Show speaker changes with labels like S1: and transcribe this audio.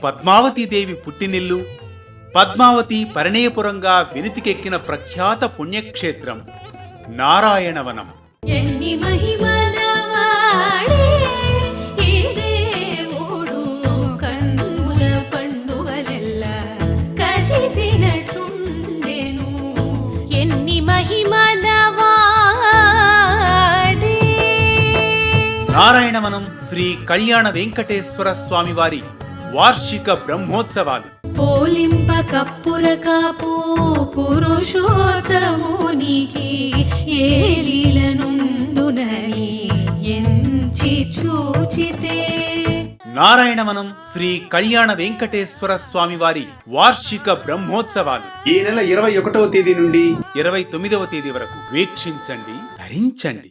S1: పద్మావతీదేవి పుట్టినిల్లు, పద్మావతి పరిణయపురంగా వినితికెక్కిన ప్రఖ్యాత పుణ్యక్షేత్రం నారాయణవనం.
S2: ఎన్ని మహిమల వాడే ఈ దేవుడు, కన్నుల పండువలెల్ల కదిసినట్టుండెను. ఎన్ని మహిమల వాడే.
S1: నారాయణవనం శ్రీ కళ్యాణ వెంకటేశ్వర స్వామి వారి వార్షిక బ్రహ్మోత్సవాలు.
S2: పోలింప కప్పుర కాపు పురుషోత్తమునికి ఏలిలనుండునని ఎంచి చూచితే.
S1: నారాయణవనం శ్రీ కళ్యాణ వెంకటేశ్వర స్వామి వారి వార్షిక బ్రహ్మోత్సవాలు
S3: ఈ నెల 21వ తేదీ నుండి
S1: 29వ తేదీ వరకు వీక్షించండి, ధరించండి.